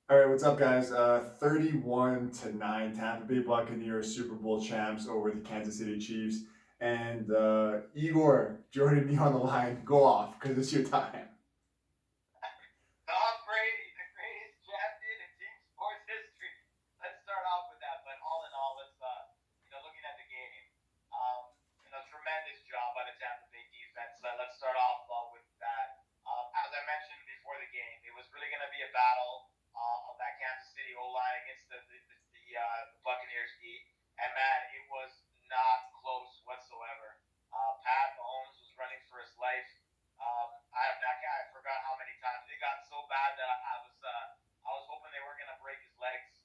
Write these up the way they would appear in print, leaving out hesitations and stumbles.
All right, what's up, guys? 31-9, Tampa Bay Buccaneers Super Bowl champs over the Kansas City Chiefs. And Igor joining me on the line. Go off, because it's your time. Tom Brady, the greatest champion in team sports history. Let's start off with that. But all in all, let's looking at the game, tremendous job by the Tampa Bay defense. Let's start off with that. As I mentioned before the game, it was really going to be a battle of that Kansas City O line against the Buccaneers D. And man, it was not close whatsoever. Pat Mahomes was running for his life. I forgot how many times it got so bad that I was hoping they weren't gonna break his legs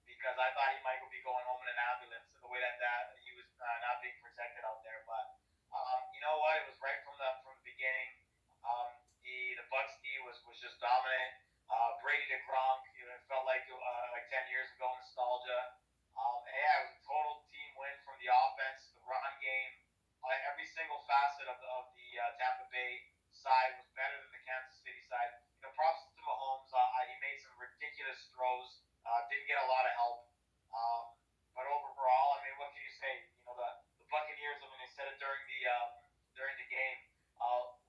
because I thought he might be going home in an ambulance the way that he was not being protected out there. But you know what? It was right from the beginning. The Bucks D was just dominant. Brady to Gronk, it felt like 10 years ago nostalgia. And yeah, it was a total team win from the offense, the run game, every single facet of the Tampa Bay side was better than the Kansas City side. Props to Mahomes. He made some ridiculous throws. Didn't get a lot of help. Um, but overall, I mean, what can you say? The Buccaneers. I mean, they said it during the game.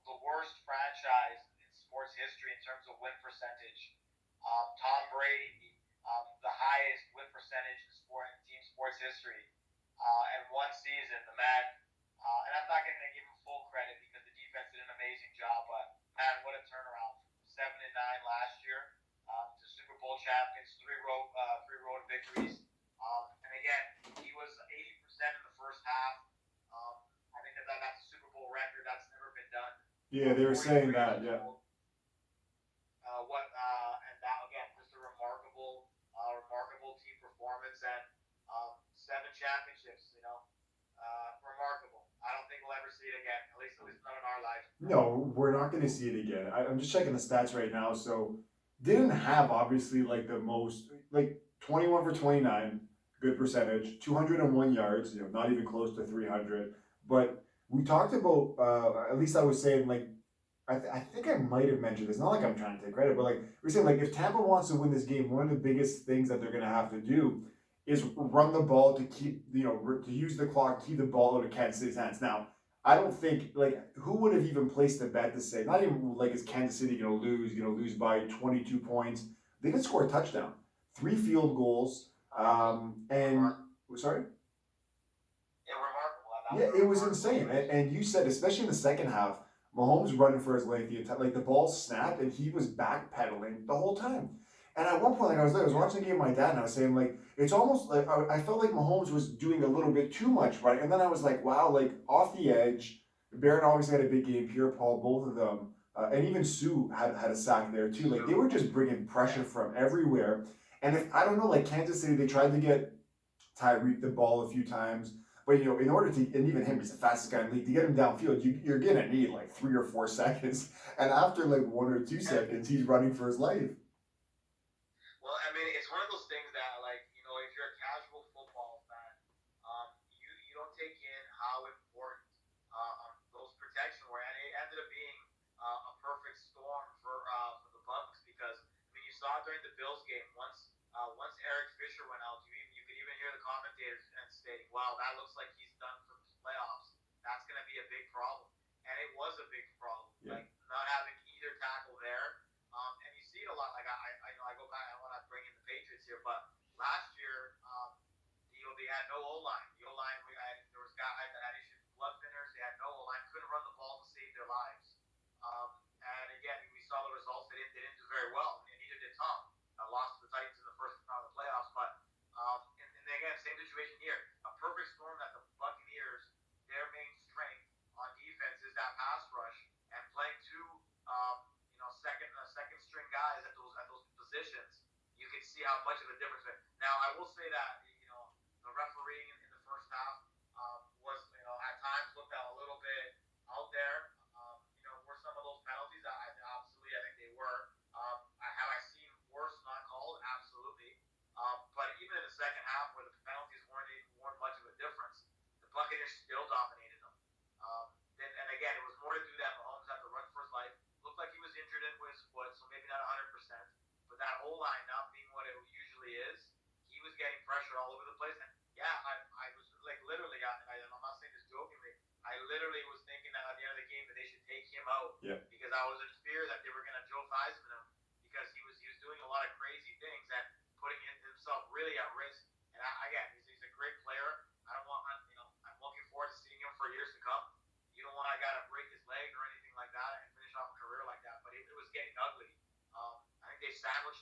The worst franchise in sports history in terms of win percentage. Tom Brady, the highest win percentage in team sports history. And one season, the man. And I'm not going to give him full credit because the defense did an amazing job. But man, what a turnaround! 7-9 last year to Super Bowl champions, three road victories. And again, he was 80% in the first half. I think that's a Super Bowl record. That's never been done. Yeah, they were saying 43 that. years Yeah. old. And that again, just a remarkable team performance and seven championships. Remarkable. I don't think we'll ever see it again. At least not in our life. No, we're not going to see it again. I'm just checking the stats right now. So, didn't have obviously like the most, like 21 for 29, good percentage, 201 yards, not even close to 300. But we talked about, at least I was saying, like, I think I might have mentioned this. Not like I'm trying to take credit, but like we're saying, like if Tampa wants to win this game, one of the biggest things that they're going to have to do is run the ball to keep, to use the clock, keep the ball out of Kansas City's hands. Now, I don't think like who would have even placed a bet to say not even like is Kansas City going to lose by 22 points? They could score a touchdown, three field goals, and sorry. Yeah, remarkable. That Yeah, was a it was remarkable insane. finish. And you said, especially in the second half, Mahomes running for his life the entire like the ball snapped and he was backpedaling the whole time. And at one point, like I was Yeah. watching the game with my dad, and I was saying like it's almost like I felt like Mahomes was doing a little bit too much, right? And then I was like, wow, like off the edge. Barron obviously had a big game. Pierre Paul, both of them, and even Sue had a sack there too. Like they were just bringing pressure Yeah. from everywhere. And if I don't know, like Kansas City, they tried to get Tyreek the ball a few times. But in order to, and even him, he's the fastest guy in the league. To get him downfield, you're gonna need like 3 or 4 seconds. And after like 1 or 2 seconds, he's running for his life. Well, I mean, it's one of those things that, like, if you're a casual football fan, you don't take in how important those protection were, and it ended up being a perfect storm for the Bucks because I mean, you saw during the Bills game once Eric Fisher went out, you could even hear the commentators and stating, "Wow, that looks like he's done for the playoffs. That's going to be a big problem," and it was a big problem, Yeah. like not having either tackle there. And you see it a lot. Like I know I go back. I don't want to bring in the Patriots here, but last year, they had no O line. The O line, there was guys that had issues with blood thinners. They had no O line. Couldn't run the ball to save their lives. And again, we saw the results. They didn't do very well, and neither did Tom. Lost to the Titans in the first round of the playoffs. But and again, same situation here. A perfect storm that the Buccaneers, their main strength on defense is that pass rush, and playing two, second string guys at those positions, you can see how much of a difference. Now, I will say that the refereeing in the first half was at times looked at a little bit out there. Were some of those penalties? Absolutely, I think they were. Have I seen worse not called? Absolutely. But even in the second half, where the penalties weren't much of a difference, the Buccaneers still dominated them. And again, it was more to do that. Mahomes had to run for his life. Looked like he was injured in his foot, so maybe not 100%. But that O line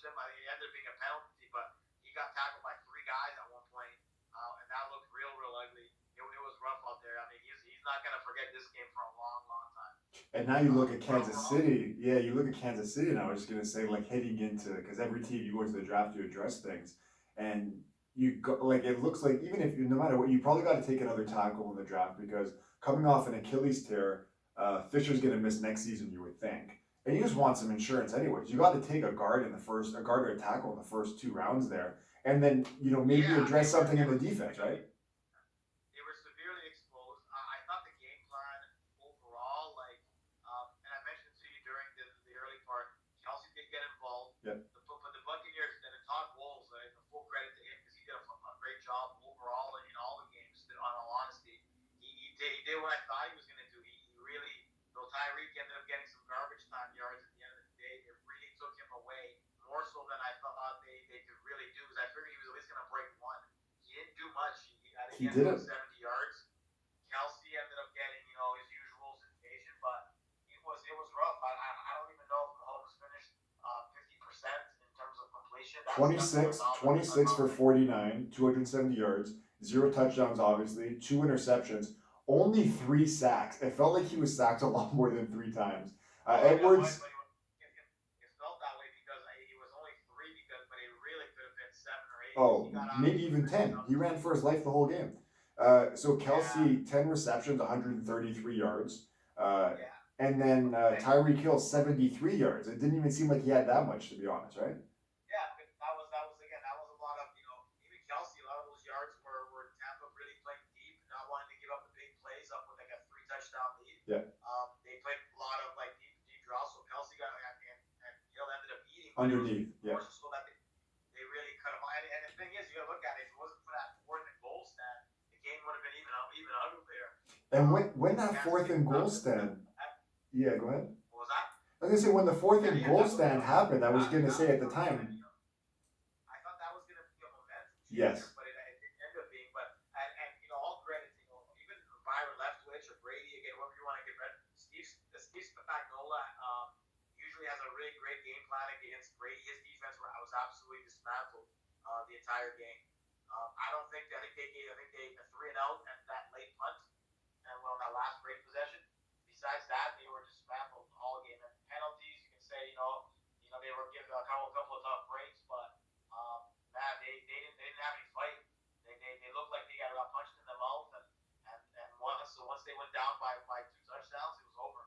him. I think it ended up being a penalty, but he got tackled by three guys at one point, and that looked real ugly. It was rough out there. I mean, he's not gonna forget this game for a long time. And now you look at Kansas City. Yeah, you look at Kansas City, and I was just gonna say, like, heading into, because every team you go into the draft to address things, and you go, like, it looks like even if you, no matter what, you probably got to take another tackle in the draft because coming off an Achilles tear, Fisher's gonna miss next season, you would think, and you just want some insurance anyways. You got to take a guard a guard or a tackle in the first 2 rounds there, and then maybe address something in the defense, right? They were severely exposed. I thought the game plan overall, like, and I mentioned to you during the early part, Kelsey did get involved. Yeah. But the Buccaneers and Todd Bowles, the full credit to him because he did a great job overall in all the games. In all honesty, he did what I thought he was going to do. He really, though Tyreek ended up getting some garbage time yards at the end of the day, it really took him away more so than I thought they could really do. Because I figured he was at least going to break one. He didn't do much. I think he ended up 70 yards. Kelsey ended up getting, his usual situation, but it was rough. I don't even know if Mahomes finished 50% in terms of completion. 26 for 49, 270 yards, 0 touchdowns, obviously, 2 interceptions, only 3 sacks. It felt like he was sacked a lot more than 3 times. Edwards. It felt that way because he was only 3 but it really could have been 7 or 8. Oh, maybe even 10. He ran for his life the whole game. So Kelsey, 10 receptions, 133 yards. And then Tyreek Hill, 73 yards. It didn't even seem like he had that much, to be honest, right? Yeah, that was a lot of, even Kelsey, a lot of those yards were Tampa really playing deep, not wanting to give up the big plays up with like a 3-touchdown lead. Yeah. They played a lot of like deep draws, so Kelsey got and Hill ended up eating underneath. Yeah. So that they really cut him. And the thing is, you gotta look at it. If it wasn't for that 4th and goal stand, the game would have been even uglier. And when that 4th and goal stand. Yeah, go ahead. What was that? I was gonna say when the 4th and goal stand happened, I was gonna say at the time. I thought that was gonna be a momentum changer, yes. But it ended up being. But and all credit to even Byron Leftwich or Brady again, whoever you want to get rid. Steve Spagnuolo usually has a really great game plan against Brady. His defense was absolutely dismantled the entire game. I think they 3-and-out and that late punt and on that last Brady possession. Besides that, they were dismantled all game. And penalties, you can say, they were given a couple of tough breaks, but man, they didn't have any fight. They looked like they got punched in the mouth, and once they went down by 2 touchdowns, it was over.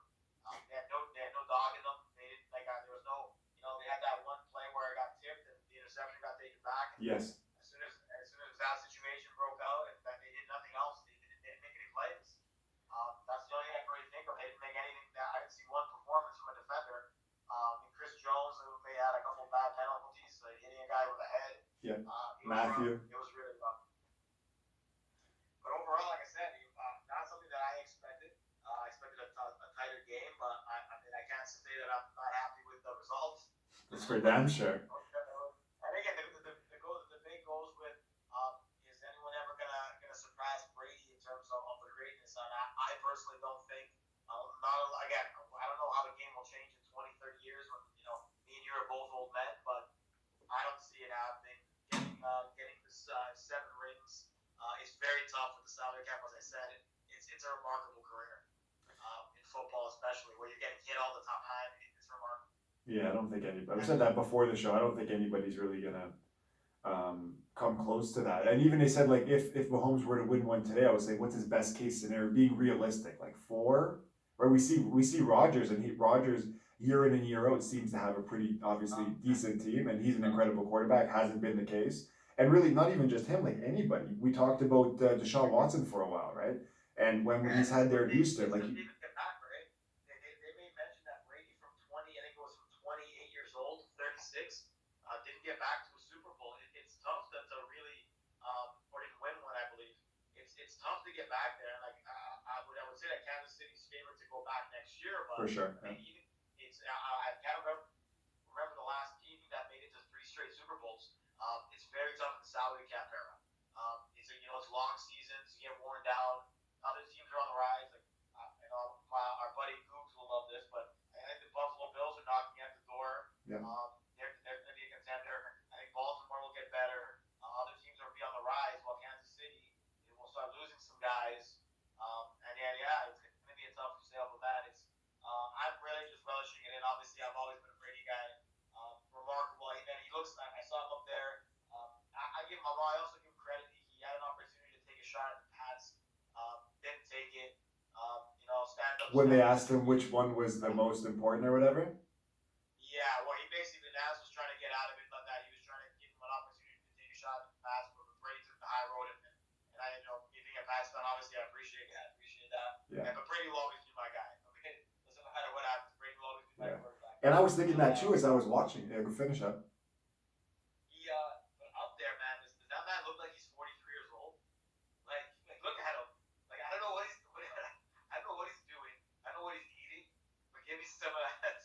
They had no dog in them. They didn't there was no they had that one play where it got tipped and the interception got taken back. And yes. As soon as that situation broke out, and they did nothing else. They didn't make any plays. That's the only thing I can really think of. They didn't make anything. I didn't see one performance from a defender. Chris Jones, they had a couple bad penalties, hitting a guy with a head. Yeah. Matthew. It was really rough. But overall, like I said, not something that I expected. I expected a tighter game, but I can't say that I'm not happy with the results. That's for damn sure. And again, the big goes with is anyone ever gonna surpass Brady in terms of the greatness? And I personally don't think. Again, I don't know how the game will change in 20, 30 years when me and you are both old men, but I don't see it happening. Getting this 7 rings is very tough with the salary cap. As I said, it's a remarkable career in football, especially where you're getting hit all the time. It's remarkable. Yeah, I don't think anybody. I've said that before the show. I don't think anybody's really gonna come close to that. And even they said like if Mahomes were to win one today, I would say what's his best case scenario? Being realistic, like 4. Where we see Rodgers, and Rodgers year in and year out seems to have a pretty obviously decent team, and he's an incredible quarterback. Hasn't been the case, and really not even just him, like anybody. We talked about Deshaun Watson for a while, right? And when he's had their Houston, like. They made mention that Brady from 20, I think it was from 28 years old, 36, didn't get back to a Super Bowl. It's tough to really, or didn't win one, I believe. It's tough to get back there. Like I would say that Kansas City's favorite to go back next year, but for sure. Yeah. I can't remember the last team that made it to 3 straight Super Bowls. It's very tough in the salary cap era. It's long seasons, you get worn down. Other teams are on the rise. Like our buddy Googs will love this, but I think the Buffalo Bills are knocking at the door. Yeah. They're going to be a contender. although I also give credit, he had an opportunity to take a shot at the pass, didn't take it. Stand up, When they stand up. asked him which one was the most important or whatever. Yeah, well, he basically Naz was trying to get out of it like that. He was trying to give him an opportunity to take a shot at the pass, but Brady took the high road, and I, me being a Pats fan, obviously I appreciate that. Yeah. But Brady will always be my guy. Okay, doesn't matter what happens, Brady will always be my quarterback. And I was thinking that too as I was watching. Yeah, go finish up. But up there, man, does that man look like he's 43 years old? Like look at him. Like I don't know what he's doing. I don't know what he's doing. I don't know what he's eating. But give me some of that.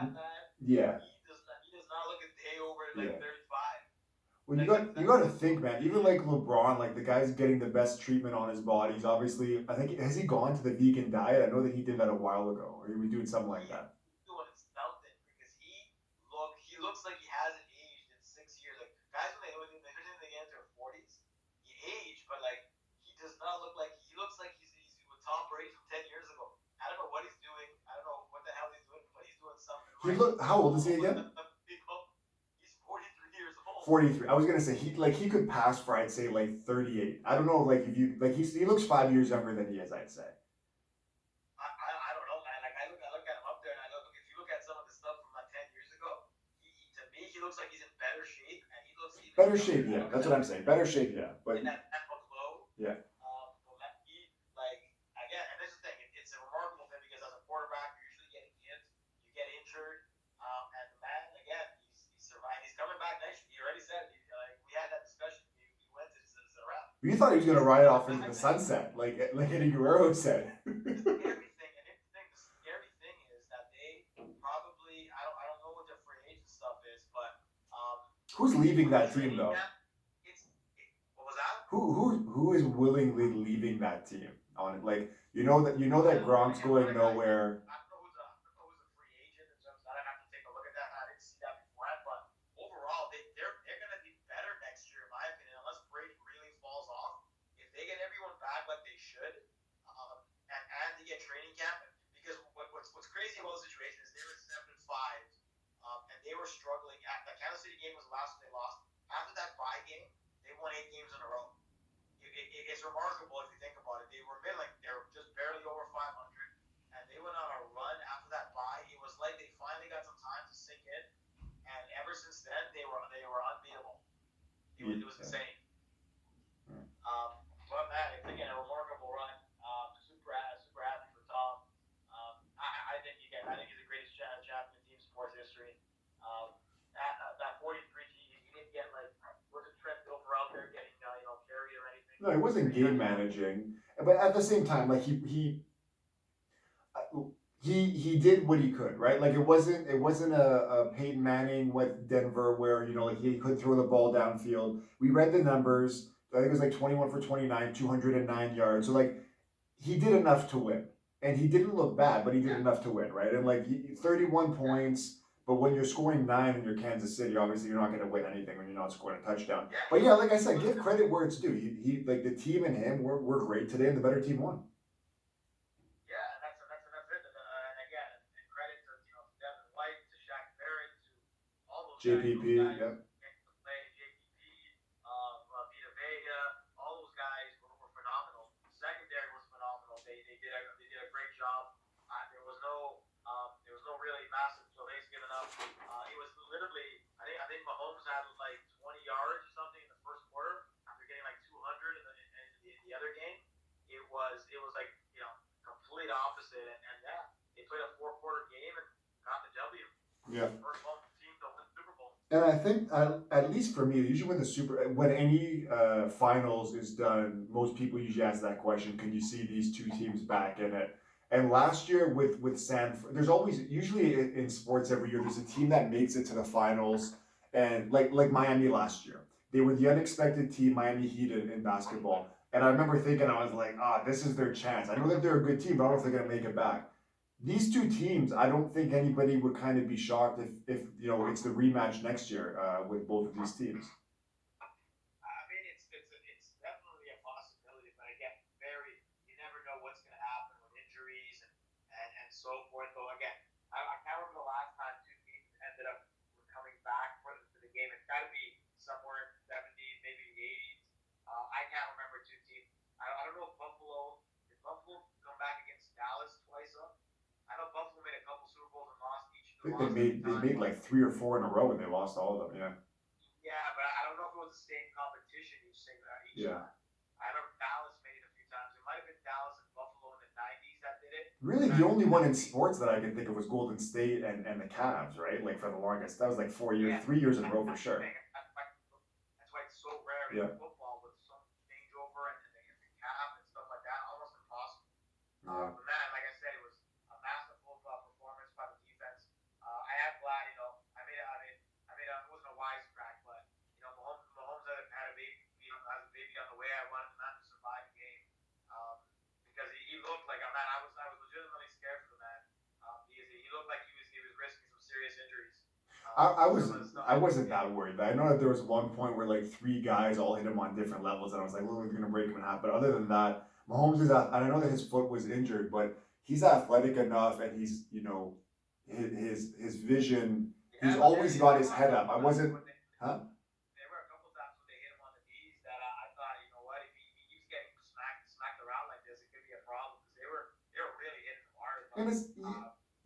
That man. Yeah. He does not look a day over like 35. Well, you got to think, man. Even like LeBron, like the guy's getting the best treatment on his body. He's obviously, I think, has he gone to the vegan diet? I know that he did that a while ago, or he was doing something like that. He's doing something because he looks like he hasn't aged in 6 years. Like guys when they get into their 40s, he aged, but like he does not look like he looks like he's with Tom Brady from 10 years ago. I don't know what he's doing. I don't know what the hell he's doing, but he's doing something. He look. How old is he again? 43. I was gonna say he could pass for I'd say like 38. I don't know like if you like he looks 5 years younger than he is, I'd say. I don't know, man. Like I look at him up there, and if you look at some of the stuff from like 10 years ago, to me he looks like he's in better shape, and he looks even better shape. Yeah, that's what I'm saying. Better shape, yeah. But in that glow. Yeah. He like again, and this is the thing. It's a remarkable thing because as a quarterback, you usually get hit, you get injured, and the man again, he's survived. He's coming back next year. He already said it. We had that discussion. We went to the round. You thought he was gonna ride off into the sunset, like Eddie Guerrero said. Everything, and the scary thing is that they probably I don't know what their free agent stuff is, but who's leaving that team though? What was that? Who is willingly leaving that team on it? Like you know that Gronk's going nowhere. I don't know who's a free agent in terms of that. I have to take a look at that. I didn't see that beforehand, but overall they're gonna be better next year in my opinion, unless Brady really falls off. If they get everyone back like they should, and they get training camp, because what's crazy about the situation is they were 7-5, and they were struggling. The Kansas City game was the last one they lost. After that bye game, they won 8 games in a row. It's remarkable if you think about it. They were they were just barely over 500, and they went on a run after that bye. It was like they finally got some time to sink in, and ever since then they were unbeatable. It was insane. But man, it's again a remarkable run. Super happy for Tom. I think he's the greatest champion in team sports history. That 43 team, he didn't get wasn't Trent Dilfer out there getting carried or anything. No, he wasn't game managing, but at the same time, like he did what he could, right? Like it wasn't a Peyton Manning with Denver where like he could throw the ball downfield. We read the numbers. I think it was like 21 for 29, 209 yards. So like he did enough to win, and he didn't look bad, but he did enough to win, right? And like 31 points. But when you're scoring 9 in your Kansas City, obviously you're not going to win anything when you're not scoring a touchdown. But yeah, like I said, give credit where it's due. He like the team and him were great today, and the better team won. Yeah, that's it. And again, and credit to Devin White, to Shaq Barrett, to all those JPP, guys. Yep. JPP, Vita Vega, all those guys were phenomenal. The secondary was phenomenal. They did a great job. There was no really massive delays given up. It was literally, I think Mahomes had like 20 yards or something in the first quarter after getting like 200 in the other game. It was like complete opposite, and yeah, they played a 4-quarter game and got the W. Yeah. First home team to win the Super Bowl. And I think, at least for me, usually when any finals is done, most people usually ask that question: can you see these two teams back in it? And last year with there's always usually in sports every year there's a team that makes it to the finals, and like Miami last year, they were the unexpected team, Miami Heat in basketball. And I remember thinking, I was like, this is their chance. I know that they're a good team, but I don't know if they're gonna make it back. These two teams, I don't think anybody would kind of be shocked if it's the rematch next year with both of these teams. I mean, it's definitely a possibility, but again, you never know what's going to happen with injuries and so forth. Though again, I can't remember the last time two teams ended up coming back for the game. It's got to be somewhere in the 70s, maybe the I think they made like 3 or 4 in a row and they lost all of them. Yeah. Yeah, but I don't know if it was the same competition each Yeah. time. I remember Dallas made it a few times. It might have been Dallas and Buffalo in the '90s that did it. Really, the only one in sports that I can think of was Golden State and the Cavs, right? Like for the longest, that was like 4 years, Yeah, 3 years in a that's row for the sure. thing. That's why it's so rare in Yeah. football with some changeover and the cap and stuff like that. Almost impossible. Yeah. But man, like I said, it was a masterful performance by the defense. I am glad, it wasn't a wisecrack, but Mahomes had a baby, has a baby on the way. I wanted the man to survive the game, because he looked like a man. I was legitimately scared for the man, because he looked like he was risking some serious injuries. I wasn't that worried. I know that there was one point where like 3 guys all hit him on different levels, and I was like, "Well, we're gonna break him in half." But other than that, Mahomes is and I know that his foot was injured, but he's athletic enough, and he's his vision. He's always got his head up. I wasn't, huh? There were a couple times when they hit him on the knees that I thought, you know what, if he keeps getting smacked around like this, it could be a problem, because they were really hitting him hard. And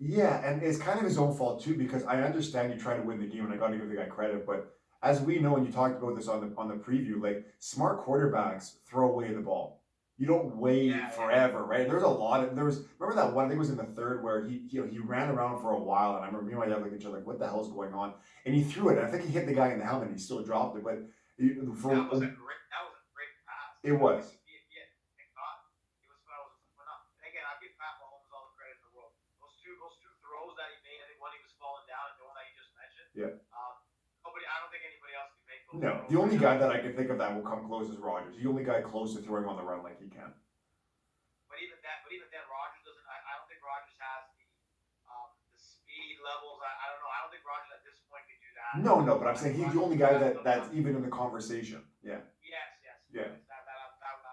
yeah, and it's kind of his own fault too, because I understand you try to win the game, and I got to give the guy credit. But as we know, and you talked about this on the preview, like smart quarterbacks throw away the ball. You don't wait forever, right? Remember that one, I think it was in the third, where he ran around for a while, and I remember me and my dad looking at each other like, what the hell's going on? And he threw it, and I think he hit the guy in the helmet, and he still dropped it. But That was a great pass. It was. Thank God. It was phenomenal. And again, I give Pat Mahomes all the credit in the world. Those two throws that he made, I think one he was falling down, and the one that you just mentioned. Yeah. I don't think anybody else can make those. No, the only guy that I can think of that will come close is Rodgers. The only guy close to throwing on the run like he can. But even then, Rodgers doesn't. I don't think Rodgers has the speed levels. I don't know. I don't think Rodgers at this point can do that. No, but I'm saying he's the only guy that's even in the conversation. Yeah. Yes. Yeah. That I would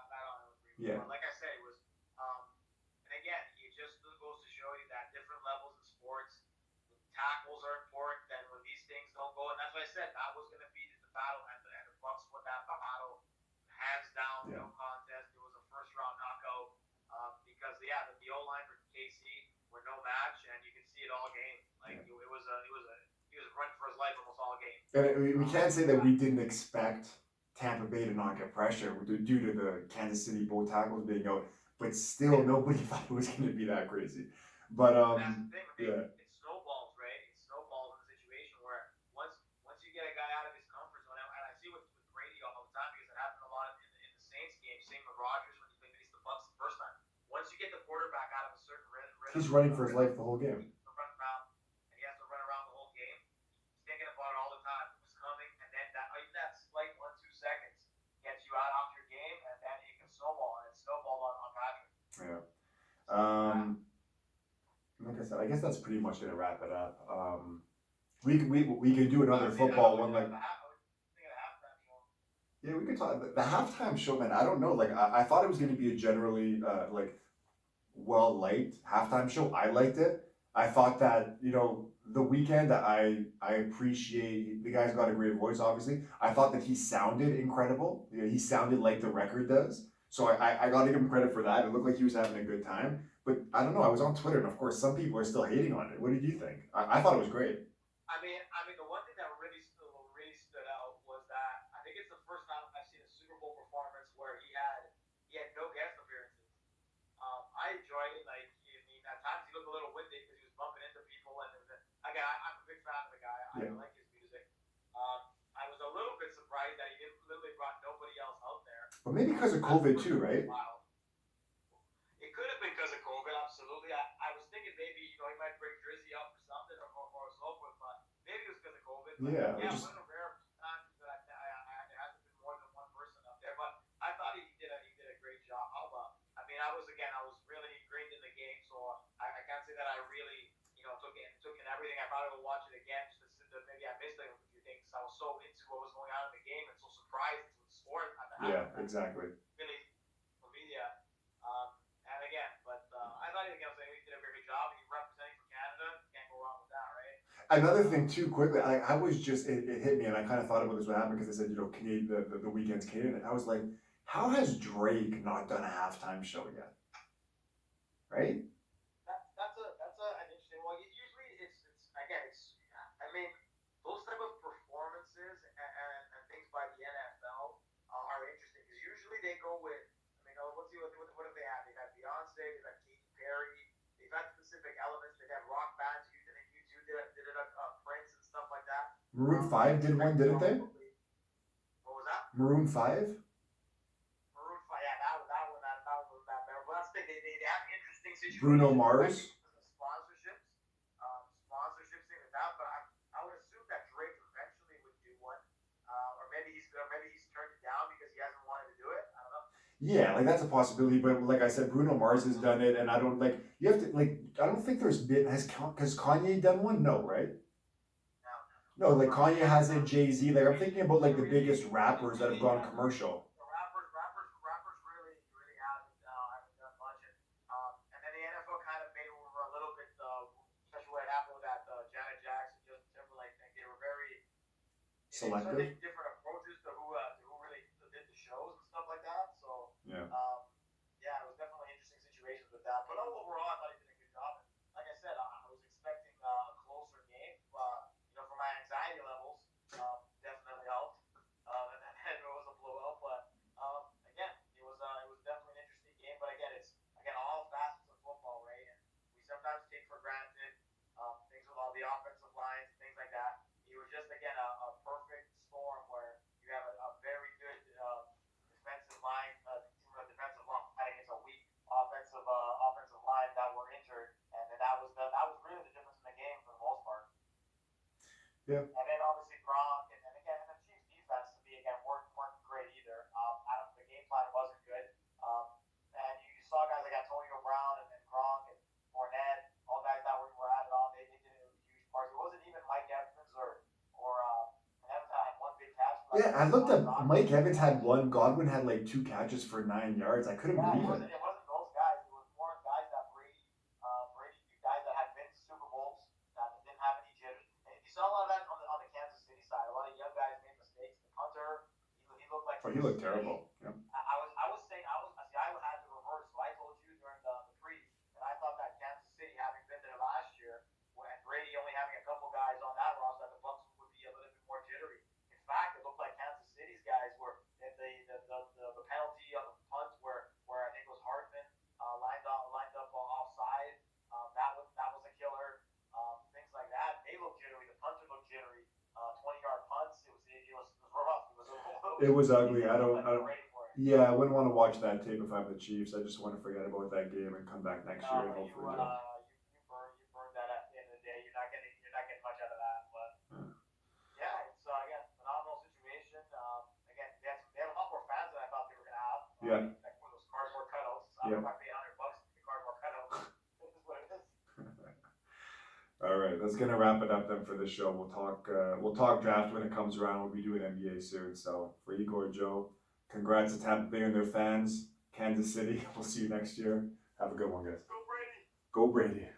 agree with. Yeah. But like I said, it was. And again, it just goes to show you that different levels in sports, tackles are important. Then when these things don't go, and that's why I said that was going to be the battle, and the Bucks won that battle hands down, no contest. It was a first round knockout, because the O line for KC were no match, and you could see it all game. Like he was running for his life almost all game. And we can't say that we didn't expect Tampa Bay to not get pressure due to the Kansas City both tackles being out, but still nobody thought it was going to be that crazy. But that's the thing. It snowballs, right? It snowballs in a situation where once you get a guy out of his comfort zone, and I see with Brady all the time, because it happened a lot in the Saints game. Same with Rodgers when he faced the Bucks the first time. Once you get the quarterback out of a certain rhythm, he's running for his life the whole game. He has to run around the whole game. He's thinking about it all the time. Who's coming, and then even that slight 1-2 seconds gets you out off your game, and then it can snowball, and it snowballed on Patrick. Yeah. Like I said, I guess that's pretty much gonna wrap it up. We could do another football one like. Yeah, we could talk the halftime show, man. I don't know. Like I thought it was gonna be a generally like well liked halftime show. I liked it. I thought that the weekend I appreciate the guy's got a great voice. Obviously, I thought that he sounded incredible. He sounded like the record does. So I got to give him credit for that. It looked like he was having a good time. But I don't know. I was on Twitter, and of course, some people are still hating on it. What did you think? I thought it was great. I mean, the one thing that really stood out was that I think it's the first time I've seen a Super Bowl performance where he had no guest appearances. I enjoyed it. Like, at times he looked a little winded because he was bumping into people, and again, I'm a big fan of the guy. I like his music. I was a little bit surprised that he literally brought nobody else out there. But maybe because of COVID too, right? Wow. It could have been because of COVID, absolutely. I was thinking maybe he might bring Drizzy up or something or so forth, but maybe it was because of COVID. But yeah. One of the rare times that there hasn't been more than one person up there, but I thought he did a great job. I mean, I was really ingrained in the game, so I can't say that I really took in everything. I probably will watch it again just to maybe I missed a few things. I was so into what was going on in the game and so surprised with the score at the half. Yeah, exactly. Really, for me, and again, but I thought he did a very good job. He's representing for Canada. Can't go wrong with that, right? Another thing too, quickly, I was just it hit me, and I kind of thought about this what happened because they said Canadian the weekend's Canadian. I was like, how has Drake not done a halftime show yet? Right? That's an interesting one. Usually it's again Maroon 5 did one, didn't they? What was that? Maroon 5? Maroon 5, yeah, that was that better. But that's the thing, they have interesting situations. Bruno Mars? Sponsorships, sponsorships, things like that. But I would assume that Drake eventually would do one. Maybe he's turned it down because he hasn't wanted to do it. I don't know. Yeah, like that's a possibility, but like I said, Bruno Mars has done it, and I don't like. You have to like. I don't think there's been has Kanye done one? No, right? No, No, like Kanye has it, Jay-Z. Like I'm thinking about like the biggest rappers that have gone commercial. the rappers really haven't done much. And then the NFL kind of made it over a little bit, especially what happened with that Janet Jackson, Justin Timberlake thing. They were very started Selective. taking different approaches to who really did the shows and stuff like that. So Yeah. yeah, it was definitely interesting situations with that. But overall, I thought he did a good job. And like I said, I was expecting a closer game. For my anxiety levels, definitely helped. And it was a blowout. But again, it was definitely an interesting game. But again, it's all facets of football, right? And we sometimes take for granted things with all the offensive lines and things like that. It was just again a perfect storm where you have a very good defensive line, defensive line against a weak offensive line that were injured, and then that was really the difference in the game for the most part. Yeah. And then obviously Gronk, and again, and the Chiefs defense to me again weren't great either. The game plan wasn't good. And you saw guys like Antonio Brown and Gronk and Fournette, all guys that were at it on. They did a huge part. It wasn't even Mike Evans or Evans had one big catch. Yeah, I looked up. Mike Evans had one. Godwin had like 2 catches for 9 yards. I couldn't believe it. It wasn't those guys. It was more guys that Brady, guys that had been to Super Bowls that didn't have any jitters. And you saw a lot of that on the Kansas City side. A lot of young guys made mistakes. The punter, he looked like. Oh, he looked terrible. Yeah. I had the reverse. So I told you during the pre that I thought that Kansas City, having been there last year, and Brady only having a couple guys on that roster, that the Bucs would be a little bit more jittery. In fact, it looked like Kansas City's guys were in the penalty on the punt where I think it was Hardman lined up offside. That was a killer. Things like that. They looked jittery. The punter looked jittery. 20-yard punts. It was rough. It was ugly. I don't. Yeah, I wouldn't want to watch that tape if I'm the Chiefs. I just want to forget about that game and come back next year and hopefully. You burned that at the end of the day. You're not getting much out of that. But yeah, it's again phenomenal situation. Again, they had a lot more fans than I thought they were gonna have. Yeah. Like one of those cardboard cutouts. I'm not paying $100 for the cardboard cutout. This is what it is. All right, that's gonna wrap it up then for this show. We'll talk draft when it comes around. We'll be doing NBA soon. So for Igor, Joe, congrats to Tampa Bay and their fans. Kansas City. We'll see you next year. Have a good one, guys. Go Brady. Go Brady.